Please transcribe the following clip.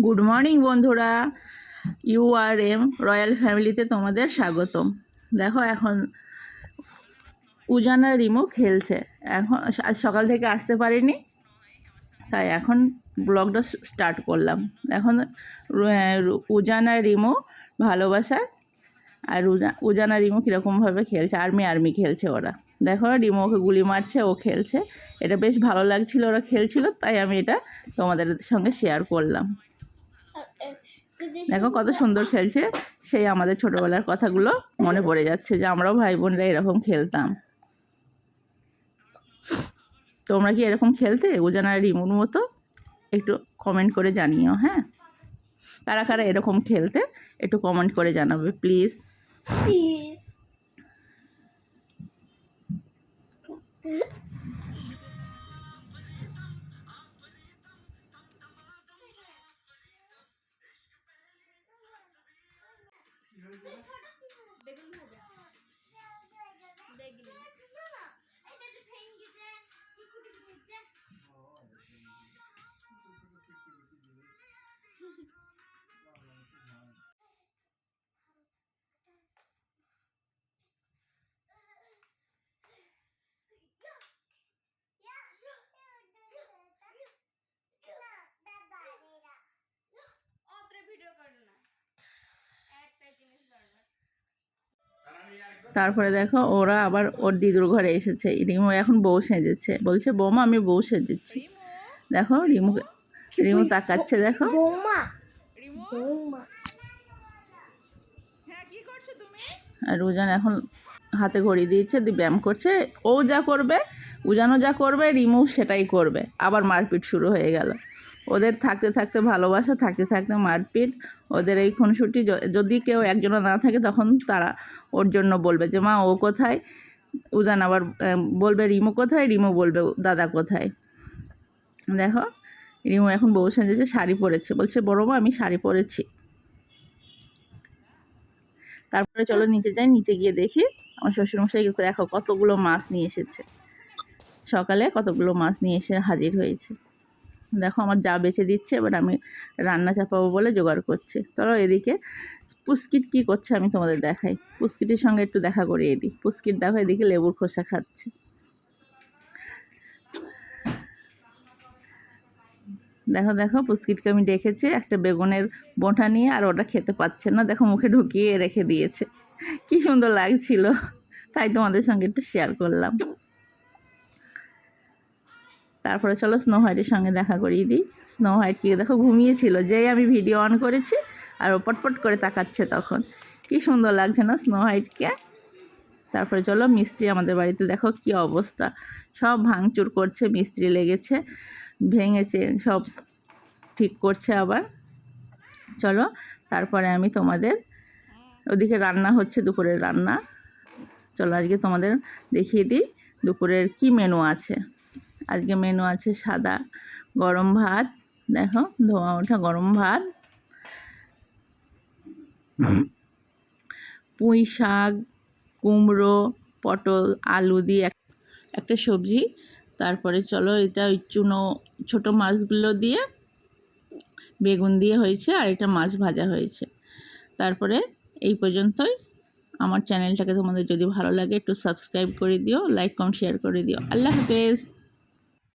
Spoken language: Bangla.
গুড মর্নিং বন্ধুরা, ইউআরএম রয়্যাল ফ্যামিলিতে তোমাদের স্বাগতম। দেখো এখন উজান আর রিমু খেলছে। এখন আজ সকাল থেকে আসতে পারিনি, তাই এখন ব্লগটা স্টার্ট করলাম। এখন উজান আর রিমু ভালোবাসার, আর উজান আর রিমু কীরকমভাবে খেলছে, আর্মি খেলছে ওরা। দেখো রিমু ওকে গুলি মারছে, ও খেলছে। এটা বেশ ভালো লাগছিল, ওরা খেলছিল, তাই আমি এটা তোমাদের সঙ্গে শেয়ার করলাম। দেখো কত সুন্দর খেলছে, সেই আমাদের ছোটোবেলার কথাগুলো মনে পড়ে যাচ্ছে যে আমরাও ভাই বোনরা এরকম খেলতাম। তোমরা কি এরকম খেলতে উজান আর রিমুর মতো? একটু কমেন্ট করে জানিও। হ্যাঁ, কারা কারা এরকম খেলতে একটু কমেন্ট করে জানাবে প্লিজ। তারপরে দেখো ওরা আবার ওর দিদুর ঘরে এসেছে। রিমু এখন বউ সেজেছে, বলছে বৌমা আমি বউ সেজেছি। দেখো রিমু তাকাচ্ছে, দেখো আর উজান এখন হাতে ঘড়ি দিয়েছে, দিয়ে ব্যায়াম করছে। ও যা করবে, উজানও যা করবে, রিমু সেটাই করবে। আবার মারপিট শুরু হয়ে গেল। ওদের থাকতে থাকতে ভালোবাসা, থাকতে থাকতে মারপিট। ওদের এই খুনসুটি, যদি কেউ একজনও না থাকে তখন তারা ওর জন্য বলবে যে মা ও কোথায়, উজান আবার বলবে রিমু কোথায়, রিমু বলবে দাদা কোথায়। দেখো রিমু এখন বউ সেজেছে, শাড়ি পরেছে, বলছে বড় মা আমি শাড়ি পরেছি। তারপরে চলো নিচে যাই, নিচে গিয়ে দেখি আমার শ্বশুরমশাই দেখো কতগুলো মাছ নিয়ে এসেছে। সকালে কতগুলো মাছ নিয়ে এসে হাজির হয়েছে। দেখো আমার যা বেছে দিচ্ছে, এবার আমি রান্না চাপাবো বলে জোগাড় করছে। চলো এদিকে পুস্কিট কী করছে আমি তোমাদের দেখাই। পুস্কিটের সঙ্গে একটু দেখা করিয়ে দিই। পুস্কিট দেখো এদিকে লেবুর খোসা খাচ্ছে। দেখো দেখো পুস্কিটকে আমি ডেকেছি একটা বেগুনের বোঁটা নিয়ে, আর ওটা খেতে পাচ্ছে না। দেখো মুখে ঢুকিয়ে রেখে দিয়েছে। কি সুন্দর লাগছিল, তাই তোমাদের সঙ্গে একটু শেয়ার করলাম। তারপরে চলো স্নো হোয়াইটের সঙ্গে দেখা করিয়ে দিই। স্নো হোয়াইট কি দেখো ঘুমিয়েছিল, যেই আমি ভিডিও অন করেছি আর ও পটপট করে তাকাচ্ছে। তখন কি সুন্দর লাগছে না স্নো হোয়াইটকে। তারপরে চলো মিস্ত্রি আমাদের বাড়িতে দেখো কি অবস্থা, সব ভাঙচুর করছে, মিস্ত্রি লেগেছে, ভেঙেছে, সব ঠিক করছে আবার। চলো তারপরে আমি তোমাদের, ওদিকে রান্না হচ্ছে, দুপুরের রান্না। চলো আজকে তোমাদের দেখিয়ে দিই দুপুরের কি মেনু আছে। আজকে মেনু আছে সাদা গরম ভাত, দেখো ধোয়া ওঠা গরম ভাত, পুঁই শাক, কুমড়ো, পটল, আলু দিয়ে একটা সবজি। তারপরে চলো এটা ওই চুনো ছোটো মাছগুলো দিয়ে বেগুন দিয়ে হয়েছে, আর এটা মাছ ভাজা হয়েছে। তারপরে এই পর্যন্তই। আমার চ্যানেলটাকে তোমাদের যদি ভালো লাগে একটু সাবস্ক্রাইব করে দিও, লাইক কমেন্ট শেয়ার করে দিও। আল্লাহ হাফেজ।